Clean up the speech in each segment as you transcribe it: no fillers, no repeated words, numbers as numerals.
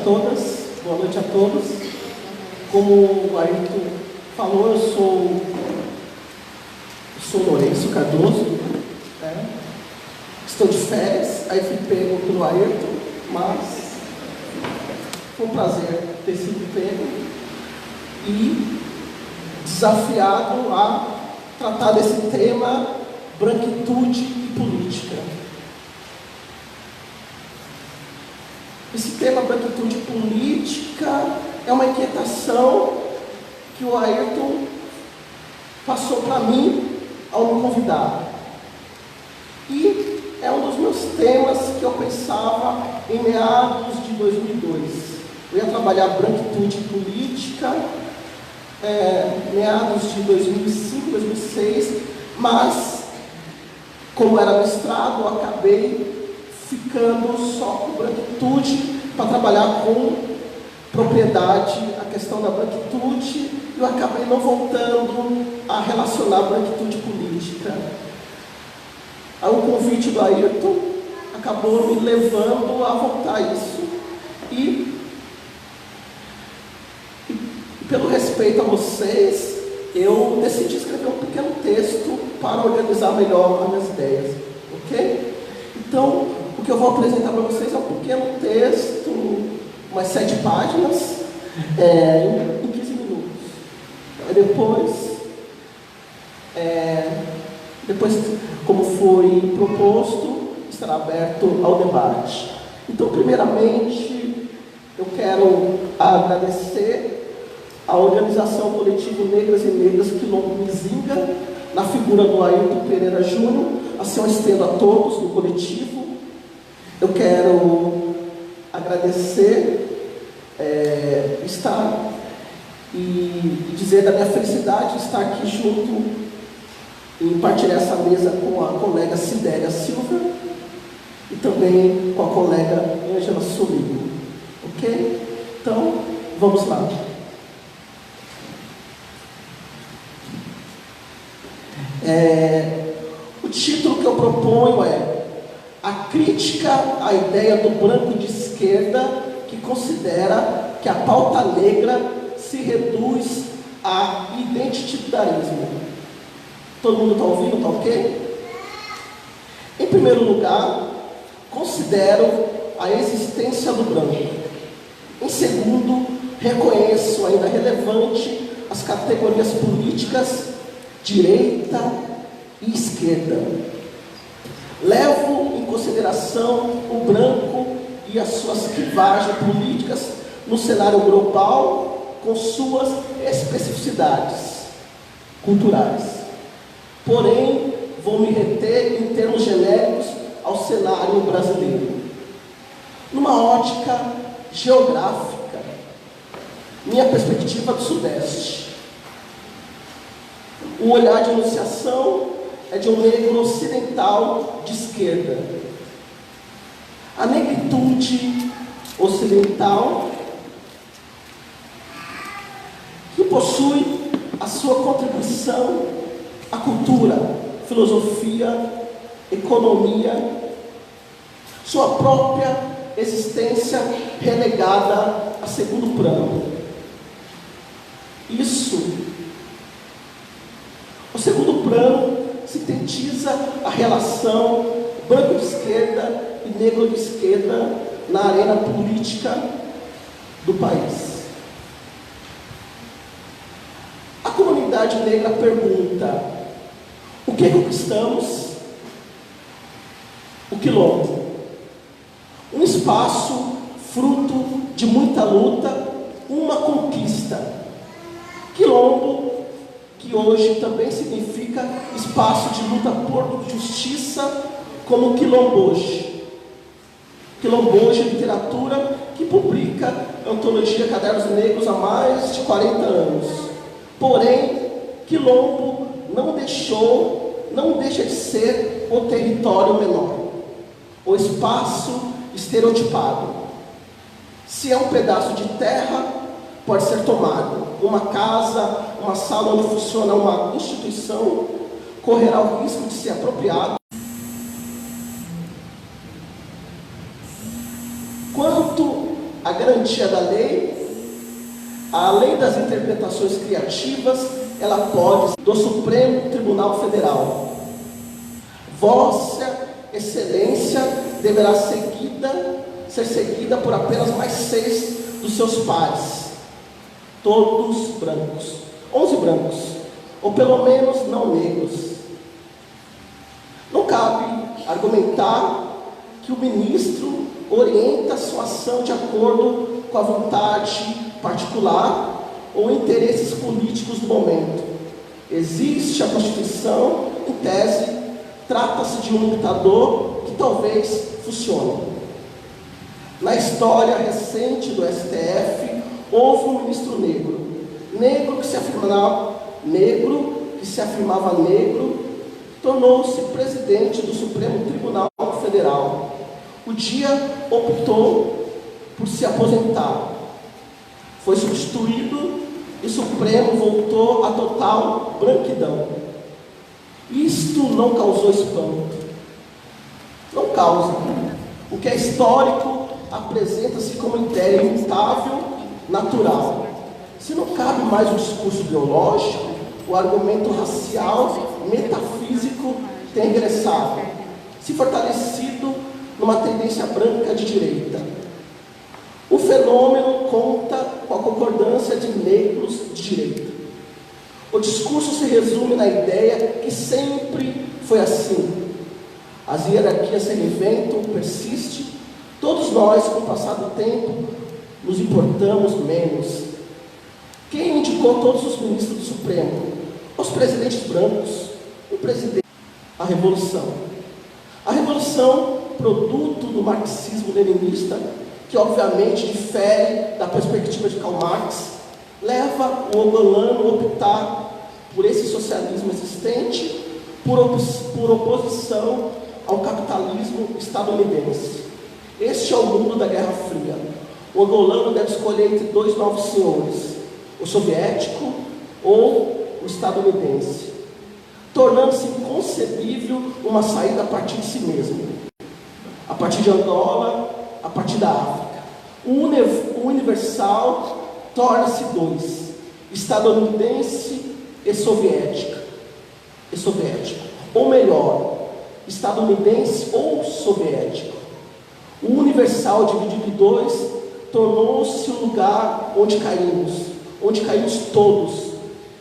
todas, boa noite a todos. Como o Ayrton falou, eu sou Lourenço Cardoso, né? Estou de férias, aí fui pego pelo Ayrton, mas foi um prazer ter sido pego e desafiado a tratar desse tema branquitude e política. Esse tema branquitude e política é uma inquietação que o Ayrton passou para mim ao me convidar. E é um dos meus temas que eu pensava em meados de 2002. Eu ia trabalhar branquitude e política, meados de 2005, 2006, mas como era mestrado, eu acabei ficando só com branquitude para trabalhar com propriedade, a questão da branquitude, e eu acabei não voltando a relacionar branquitude política. Aí o convite do Ayrton acabou me levando a voltar a isso. E pelo respeito a vocês, eu decidi escrever um pequeno texto para organizar melhor as minhas ideias, ok? Então, o que eu vou apresentar para vocês é um pequeno texto, umas 7 páginas, em 15 minutos. Aí depois, como foi proposto, estará aberto ao debate. Então, primeiramente, eu quero agradecer a organização Coletivo Negras e Negras Quilombo Mizinga, na figura do Ayrton Pereira Júnior, assim eu estendo a todos do coletivo. Eu quero agradecer, estar e dizer da minha felicidade de estar aqui junto e partilhar essa mesa com a colega Cidélia Silva e também com a colega Ângela Soligo. Ok? Então, vamos lá. O título que eu proponho é A Crítica à Ideia do Branco de Esquerda, que considera que a pauta negra se reduz a identitarismo. Todo mundo está ouvindo? Está ok? Em primeiro lugar, considero a existência do branco. Em segundo, reconheço ainda relevante as categorias políticas direita e esquerda. Levo em consideração o branco e as suas clivagens políticas no cenário global, com suas especificidades culturais. Porém, vou me reter em termos genéricos ao cenário brasileiro. Numa ótica geográfica, minha perspectiva do Sudeste. O olhar de enunciação é de um negro ocidental de esquerda. A negritude ocidental, que possui a sua contribuição à cultura, filosofia, economia, sua própria existência relegada a segundo plano. O segundo plano sintetiza a relação branco de esquerda e negro de esquerda na arena política do país. A comunidade negra pergunta: o que conquistamos? O Quilombo. Um espaço fruto de muita luta, uma conquista. Quilombo, que hoje também significa espaço de luta por justiça, como Quilomboje. Quilomboje é literatura que publica a antologia Cadernos Negros há mais de 40 anos. Porém, Quilombo não deixa de ser o território menor, o espaço estereotipado. Se é um pedaço de terra, pode ser tomado. Uma casa, uma sala onde funciona uma instituição, correrá o risco de ser apropriado. Quanto à garantia da lei, além das interpretações criativas, ela pode do Supremo Tribunal Federal. Vossa Excelência deverá ser seguida por apenas mais 6 dos seus pares, todos brancos, 11 brancos, ou pelo menos não negros. Não cabe argumentar que o ministro orienta sua ação de acordo com a vontade particular ou interesses políticos do momento. Existe a Constituição, em tese, trata-se de um ditador que talvez funcione. Na história recente do STF, houve um ministro negro que se afirmava negro, tornou-se presidente do Supremo Tribunal Federal. O dia optou por se aposentar. Foi substituído e o Supremo voltou à total branquidão. Isto não causou espanto. Não causa. O que é histórico apresenta-se como ideia imutável, natural. Se não cabe mais um discurso biológico, o argumento racial, metafísico tem regressado, se fortalecido numa tendência branca de direita. O fenômeno conta com a concordância de negros de direita. O discurso se resume na ideia que sempre foi assim. As hierarquias se reinventam, persistem. Todos nós, com o passar do tempo, nos importamos menos. Quem indicou todos os ministros do Supremo? Os presidentes brancos. O presidente. A Revolução. A Revolução, produto do marxismo-leninista, que obviamente difere da perspectiva de Karl Marx, leva o angolano a optar por esse socialismo existente, por oposição ao capitalismo estadunidense. Este é o mundo da Guerra Fria. O angolano deve escolher entre 2 novos senhores, o soviético ou o estadunidense, tornando-se inconcebível uma saída a partir de si mesmo, a partir de Angola, a partir da África. O universal torna-se 2, estadunidense e soviético. Ou melhor, estadunidense ou soviético. O universal dividido em 2 tornou-se o lugar onde caímos todos.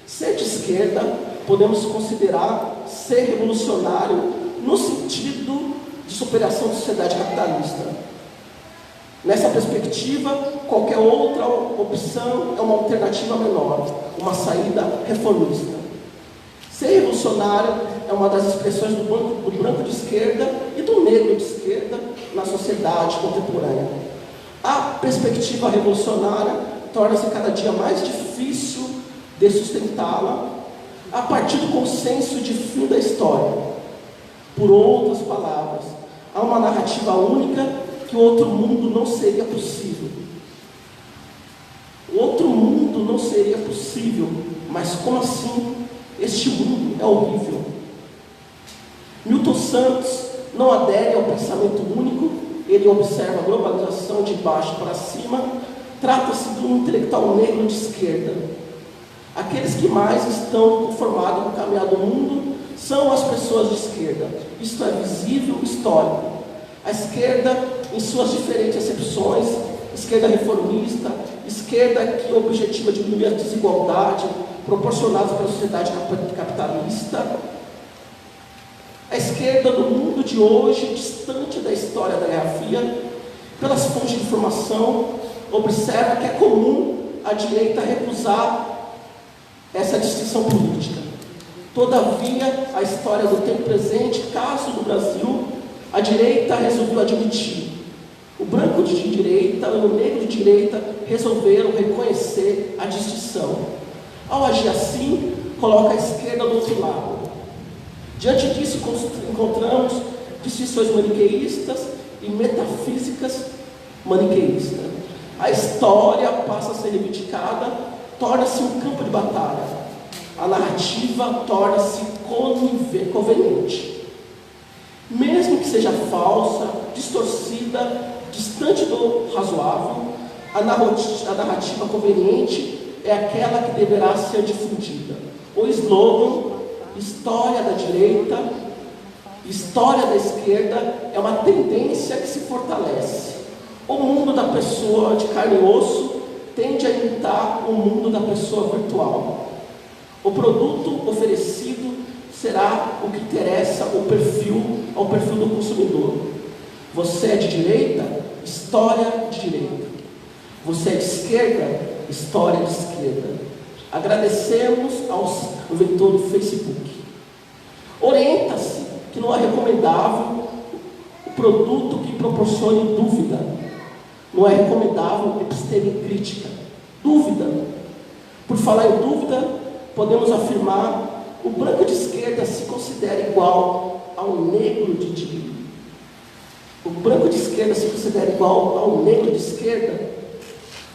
Ser de esquerda podemos considerar ser revolucionário no sentido de superação da sociedade capitalista. Nessa perspectiva, qualquer outra opção é uma alternativa menor, uma saída reformista. Ser revolucionário é uma das expressões do branco de esquerda e do negro de esquerda na sociedade contemporânea. A perspectiva revolucionária torna-se cada dia mais difícil de sustentá-la a partir do consenso de fim da história. Por outras palavras, há uma narrativa única que o outro mundo não seria possível. O outro mundo não seria possível, mas como assim? Este mundo é horrível. Milton Santos não adere ao pensamento único, ele observa a globalização de baixo para cima. Trata-se de um intelectual negro de esquerda. Aqueles que mais estão conformados com o caminhar do mundo são as pessoas de esquerda. Isto é visível, histórico. A esquerda, em suas diferentes acepções, esquerda reformista, esquerda que objetiva diminuir a desigualdade proporcionadas pela sociedade capitalista, a esquerda do mundo de hoje, distante da história da Guerra Fria, pelas fontes de informação, observa que é comum a direita recusar essa distinção política. Todavia, a história do tempo presente, caso do Brasil, a direita resolveu admitir. O branco de direita e o negro de direita resolveram reconhecer a distinção. Ao agir assim, coloca a esquerda do outro lado. Diante disso, encontramos distinções maniqueístas e metafísicas maniqueístas. A história passa a ser reivindicada, torna-se um campo de batalha. A narrativa torna-se conveniente. Mesmo que seja falsa, distorcida, distante do razoável, A narrativa conveniente é aquela que deverá ser difundida. O slogan, história da direita, história da esquerda, é uma tendência que se fortalece. O mundo da pessoa de carne e osso tende a imitar o mundo da pessoa virtual. O produto oferecido será o que interessa ao perfil do consumidor. Você é de direita? História de direita. Você é de esquerda? História de esquerda. Agradecemos ao inventor do Facebook. Orienta-se que não é recomendável o produto que proporcione dúvida. Não é recomendável episteme crítica. Dúvida. Por falar em dúvida, podemos afirmar o branco de esquerda se considera igual ao negro de direita. O branco de esquerda se considera igual ao negro de esquerda.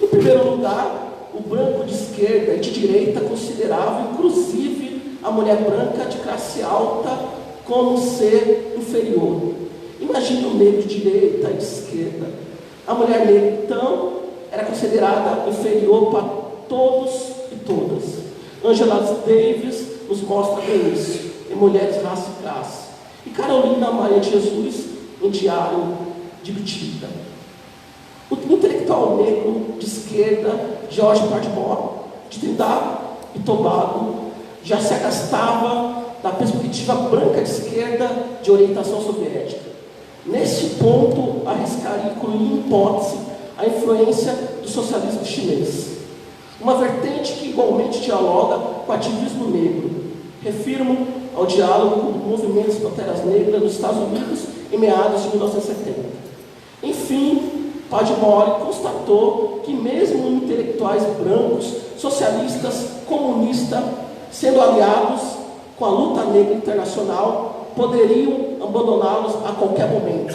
Em primeiro lugar, o branco de esquerda e de direita considerava, inclusive, a mulher branca de classe alta como ser inferior. Imagine o negro de direita e de esquerda. A mulher negra, então, era considerada inferior para todos e todas. Angela Davis nos mostra bem isso, em Mulheres, Raça e Classe. E Carolina Maria de Jesus, em Diário de Bitílica. O intelectual negro de esquerda, George Padmore, de Trinidad e Tobago, já se agastava da perspectiva branca de esquerda de orientação soviética. Nesse ponto, arriscaria incluir em hipótese a influência do socialismo chinês, uma vertente que igualmente dialoga com o ativismo negro. Refiro-me ao diálogo com o movimento das Panteras Negras nos Estados Unidos em meados de 1970. Enfim, Padmore constatou que mesmo intelectuais brancos, socialistas, comunistas, sendo aliados com a luta negra internacional, poderiam abandoná-los a qualquer momento,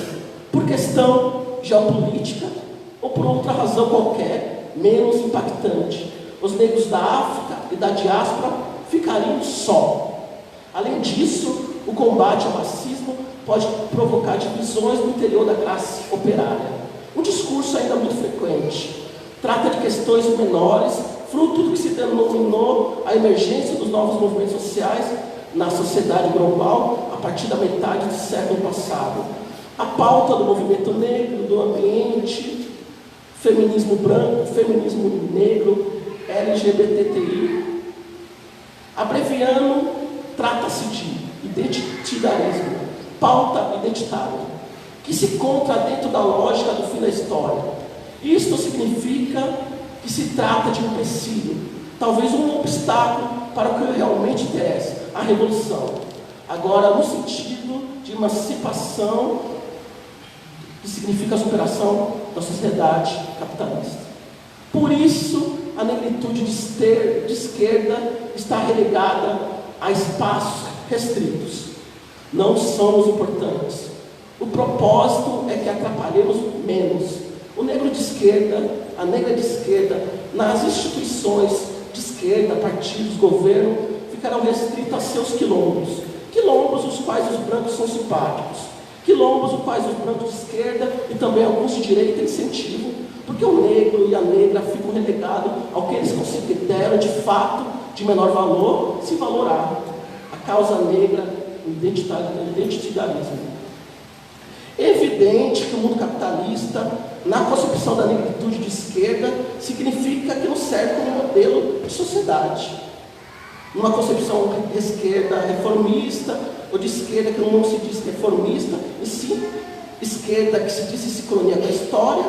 por questão geopolítica ou por outra razão qualquer, menos impactante. Os negros da África e da diáspora ficariam só. Além disso, o combate ao racismo pode provocar divisões no interior da classe operária. Um discurso ainda muito frequente. Trata de questões menores, fruto do que se denominou a emergência dos novos movimentos sociais na sociedade global a partir da metade do século passado. A pauta do movimento negro, do ambiente, feminismo branco, feminismo negro, LGBTI. Abreviando, trata-se de identitarismo, pauta identitária, que se encontra dentro da lógica do fim da história. Isto significa que se trata de um empecilho, talvez um obstáculo para o que realmente interessa, a revolução. Agora, no sentido de emancipação, que significa a superação da sociedade capitalista. Por isso, a negritude de esquerda está relegada a espaços restritos. Não somos importantes. O propósito é que atrapalhemos menos. O negro de esquerda, a negra de esquerda, nas instituições de esquerda, partidos, governo, ficarão restritos a seus quilombos. Quilombos os quais os brancos são simpáticos. Quilombos os quais os brancos de esquerda e também alguns de direita incentivam, porque o negro e a negra ficam relegados ao que eles consideram de fato de menor valor, se valorar. A causa negra, o identitarismo. É evidente que o mundo capitalista, na concepção da negritude de esquerda, significa que não serve como modelo de sociedade. Numa concepção de esquerda reformista, ou de esquerda que não se diz reformista, e sim esquerda que se diz sincronia com a história,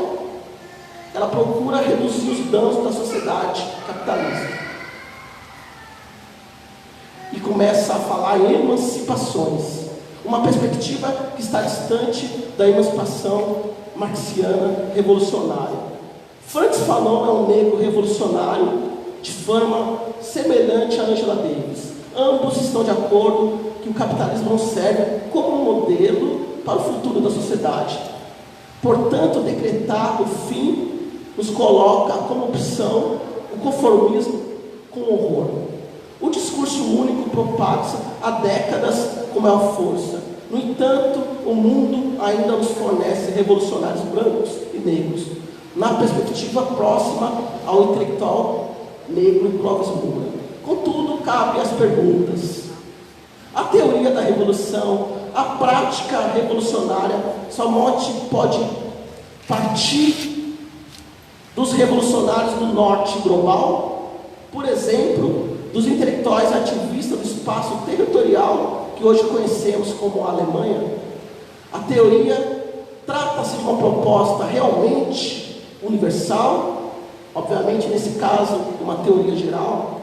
ela procura reduzir os danos da sociedade capitalista. E começa a falar em emancipações. Uma perspectiva que está distante da emancipação marxiana revolucionária. Francis Fanon é um negro revolucionário de forma semelhante a Angela Davis. Ambos estão de acordo que o capitalismo não serve como modelo para o futuro da sociedade. Portanto, decretar o fim nos coloca como opção o conformismo com o horror. O discurso único propaga-se há décadas com maior força. No entanto, o mundo ainda nos fornece revolucionários brancos e negros. na perspectiva próxima ao intelectual negro Clóvis Moura. Contudo, cabe as perguntas. A teoria da revolução, a prática revolucionária, somente pode partir dos revolucionários do norte global, por exemplo, dos intelectuais ativistas do espaço territorial que hoje conhecemos como a Alemanha. A teoria trata-se de uma proposta realmente universal, obviamente nesse caso uma teoria geral.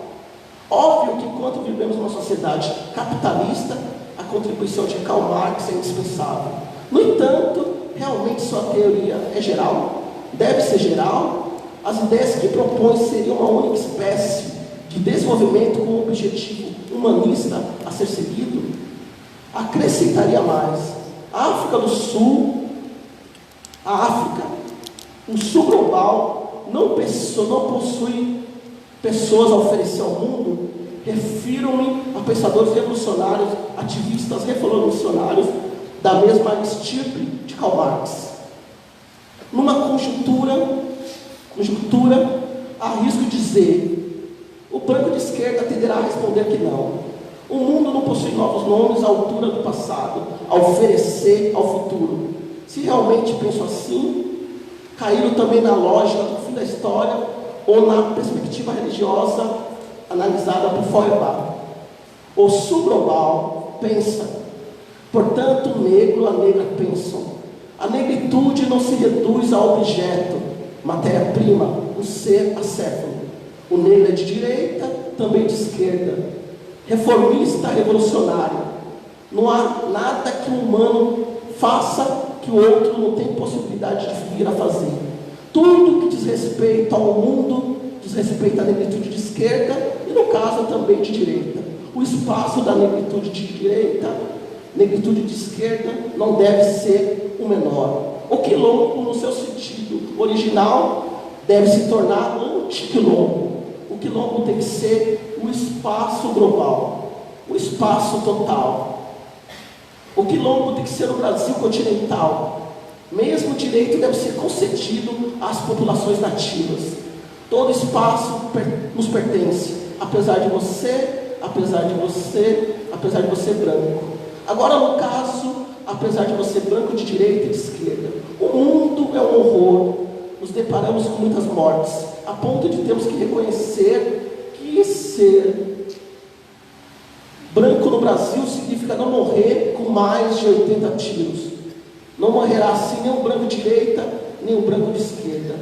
Óbvio que enquanto vivemos numa sociedade capitalista, a contribuição de Karl Marx é indispensável. No entanto, realmente sua teoria é geral, deve ser geral. As ideias que propõe seriam uma única espécie de desenvolvimento com um objetivo humanista a ser seguido. Acrescentaria mais: a África do Sul, o Sul global, não possui pessoas a oferecer ao mundo. Refiro-me a pensadores revolucionários, ativistas revolucionários da mesma estirpe de Karl Marx. Numa conjuntura, arrisco dizer, o branco de esquerda tenderá a responder que não. O mundo não possui novos nomes à altura do passado, a oferecer ao futuro. Se realmente penso assim, caíram também na lógica do fim da história ou na perspectiva religiosa analisada por Feuerbach. O sul global pensa, portanto o negro, a negra pensam. A negritude não se reduz a objeto, matéria-prima, um ser acéfalo. O negro é de direita, também de esquerda, reformista, revolucionário. Não há nada que um humano faça que o outro não tem possibilidade de vir a fazer. Tudo que diz respeito ao mundo diz respeito à negritude de esquerda e, no caso, também de direita. O espaço da negritude de direita, negritude de esquerda, não deve ser o menor. O quilombo, no seu sentido original, deve se tornar antiquilombo. O quilombo tem que ser o espaço global, o espaço total. O quilombo tem que ser o Brasil continental. Mesmo o direito deve ser concedido às populações nativas. Todo espaço nos pertence, apesar de você branco. Agora, no caso, apesar de você branco de direita e de esquerda, o mundo é um horror. Nos deparamos com muitas mortes, a ponto de termos que reconhecer que ser branco no Brasil significa não morrer com mais de 80 tiros. Não morrerá assim nem um branco de direita, nem um branco de esquerda.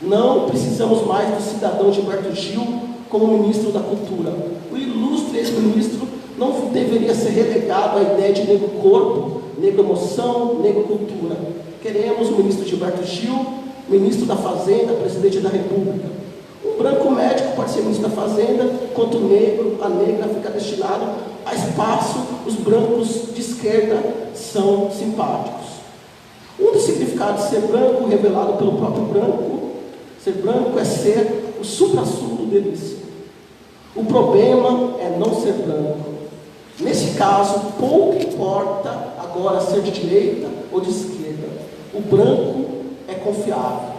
Não precisamos mais do cidadão Gilberto Gil como ministro da Cultura. O ilustre ex-ministro não deveria ser relegado à ideia de negro corpo, negro emoção, negro cultura. Queremos o ministro Gilberto Gil, ministro da Fazenda, presidente da República. O branco médico pode ser ministro da Fazenda, enquanto o negro, a negra fica destinado a espaço. Os brancos de esquerda são simpáticos. Um dos significados de ser branco, revelado pelo próprio branco, ser branco é ser o supra-sumo do delícia. O problema é não ser branco. Nesse caso, pouco importa agora ser de direita ou de esquerda. O branco é confiável.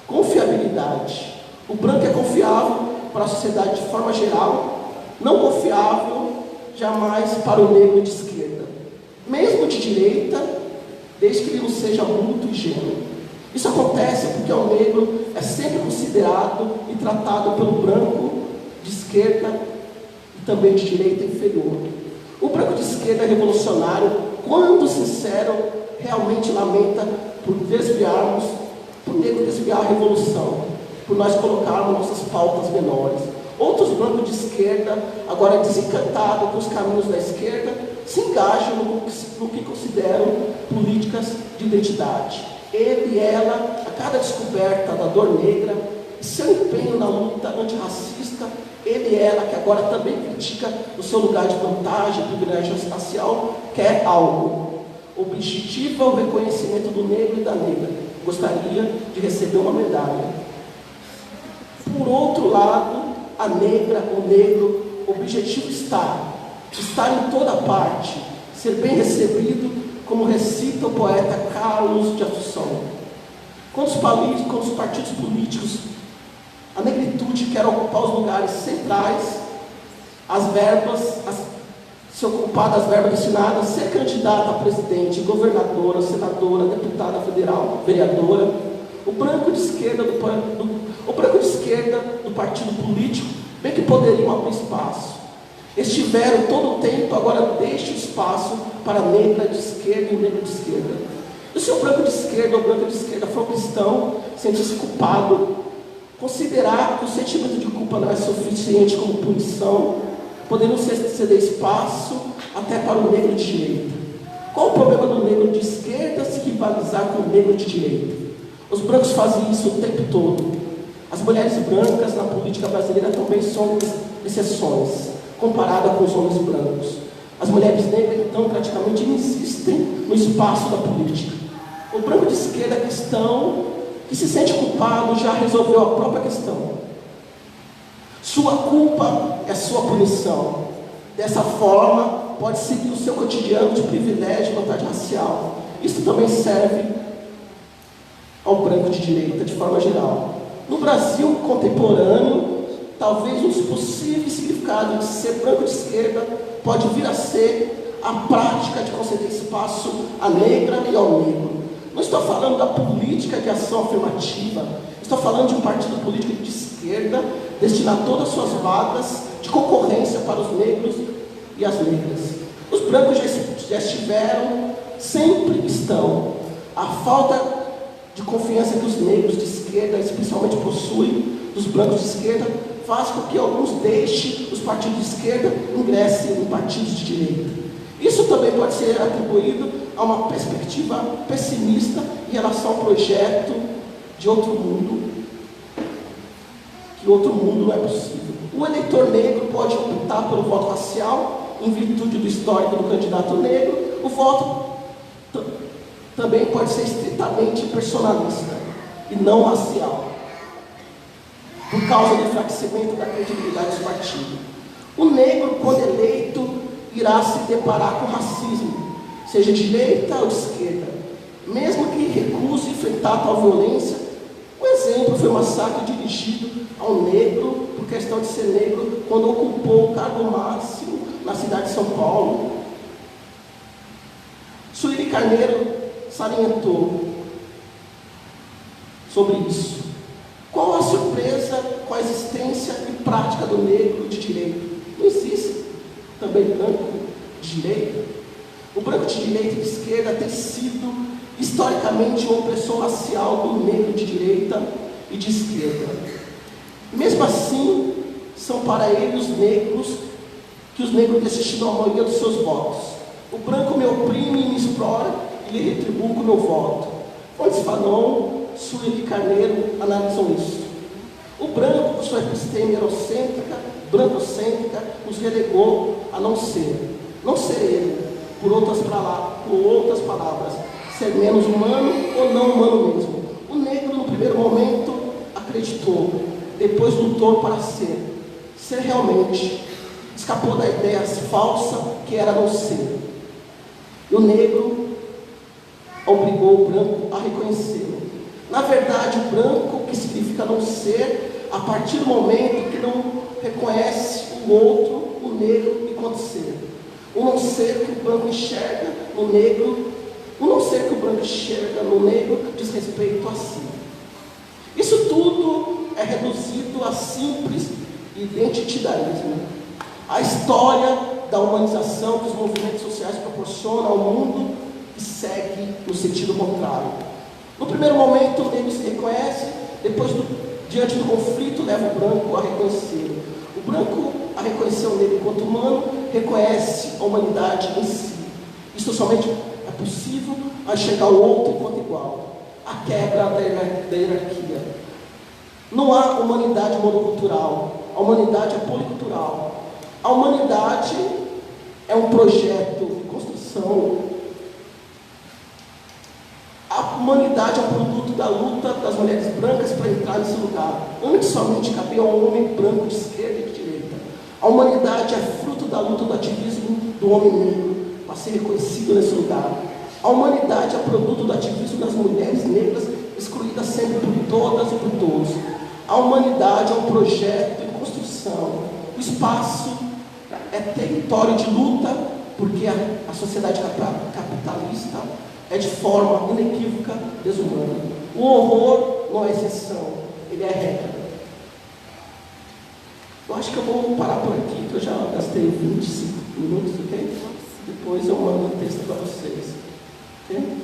Confiabilidade. O branco é confiável para a sociedade de forma geral, não confiável jamais para o negro de esquerda. Mesmo de direita, desde que ele não seja muito ingênuo. Isso acontece porque o negro é sempre considerado e tratado pelo branco de esquerda e também de direita inferior. O branco de esquerda revolucionário, quando sincero, realmente lamenta por negro desviar a revolução, por nós colocarmos nossas pautas menores. Outros brancos de esquerda, agora desencantados com os caminhos da esquerda, se engajam no que consideram políticas de identidade. Ele e ela, a cada descoberta da dor negra, e seu empenho na luta antirracista, ele e ela, que agora também critica o seu lugar de vantagem, privilégio racial, quer algo. Objetiva o reconhecimento do negro e da negra. Gostaria de receber uma medalha. Por outro lado, a negra, o negro, o objetivo estar em toda parte, ser bem recebido, como recita o poeta Carlos de Assunção. Quando os partidos políticos, a negritude quer ocupar os lugares centrais, as verbas, se ocupar das verbas destinadas, ser candidata a presidente, governadora, senadora, deputada federal, vereadora, o branco de esquerda do partido político, bem que poderiam abrir espaço. Estiveram todo o tempo, agora deixe o espaço para a negra de esquerda e o negro de esquerda. E se o branco de esquerda ou branca de esquerda for cristão, sentir-se culpado, considerar que o sentimento de culpa não é suficiente como punição, podendo ceder espaço até para o negro de direita. Qual o problema do negro de esquerda se rivalizar com o negro de direita? Os brancos fazem isso o tempo todo. As mulheres brancas na política brasileira também são exceções, comparada com os homens brancos. As mulheres negras, então, praticamente não existem no espaço da política. O branco de esquerda cristão, que se sente culpado, já resolveu a própria questão. Sua culpa é sua punição. Dessa forma, pode seguir o seu cotidiano de privilégio e vontade racial. Isso também serve ao branco de direita, de forma geral. No Brasil contemporâneo, talvez um dos possíveis significados de ser branco de esquerda pode vir a ser a prática de conceder espaço à negra e ao negro. Não estou falando da política de ação afirmativa, estou falando de um partido político de esquerda destinar todas as suas vagas de concorrência para os negros e as negras. Os brancos já estiveram, sempre estão. A falta de confiança que os negros de esquerda, especialmente possuem, dos brancos de esquerda, faz com que alguns deixem os partidos de esquerda e ingressem em partidos de direita. Isso também pode ser atribuído a uma perspectiva pessimista em relação ao projeto de outro mundo, que outro mundo não é possível. O eleitor negro pode optar pelo voto racial, em virtude do histórico do candidato negro. O voto também pode ser estritamente personalista e não racial, por causa do enfraquecimento da credibilidade dos partidos. O negro, quando eleito, irá se deparar com racismo, seja de direita ou de esquerda, mesmo que recuse enfrentar tal violência. Um exemplo foi o massacre dirigido ao negro, por questão de ser negro, quando ocupou o cargo máximo na cidade de São Paulo. Sueli Carneiro salientou sobre isso. Qual a surpresa com a existência e prática do negro de direita? Não existe também branco de direita. O branco de direita e de esquerda tem sido historicamente uma opressão racial do negro de direita e de esquerda. Mesmo assim, são para ele os negros que os negros destinam a maioria dos seus votos. O branco me oprime e me explora e lhe retribuo com o meu voto. Fontes Fanon, Sueli Carneiro analisam isso. O branco, por sua episteme eurocêntrica, brancocêntrica, nos relegou a não ser ele, por outras palavras, ser menos humano ou não humano mesmo. O negro, no primeiro momento, acreditou, depois lutou para ser realmente. Escapou da ideia falsa que era não ser. E o negro obrigou o branco a reconhecê-lo. Na verdade, o branco, que significa não ser, a partir do momento que não reconhece o outro, o negro, enquanto ser. O não ser que o branco enxerga no negro, o não ser que o branco enxerga no negro diz respeito a si. Isso tudo é reduzido a simples identitarismo. A história da humanização que os movimentos sociais proporcionam ao mundo e segue no sentido contrário. No primeiro momento, o negro se reconhece, depois, diante do conflito, leva o branco a reconhecê-lo. O branco, a reconhecer o negro enquanto humano, reconhece a humanidade em si. Isso somente é possível a enxergar o outro enquanto igual. A quebra da hierarquia. Não há humanidade monocultural. A humanidade é policultural. A humanidade é um projeto de construção. A humanidade é um produto da luta das mulheres brancas para entrar nesse lugar. Antes somente cabia ao homem branco de esquerda e de direita. A humanidade é fruto da luta do ativismo do homem negro para ser reconhecido nesse lugar. A humanidade é produto do ativismo das mulheres negras excluídas sobre todos. A humanidade é um projeto em construção. O espaço é território de luta, porque a sociedade capitalista é de forma inequívoca desumana. O horror não é exceção, ele é regra. Eu acho que eu vou parar por aqui, que eu já gastei 25 minutos, ok? Depois eu mando o texto para vocês. Ok?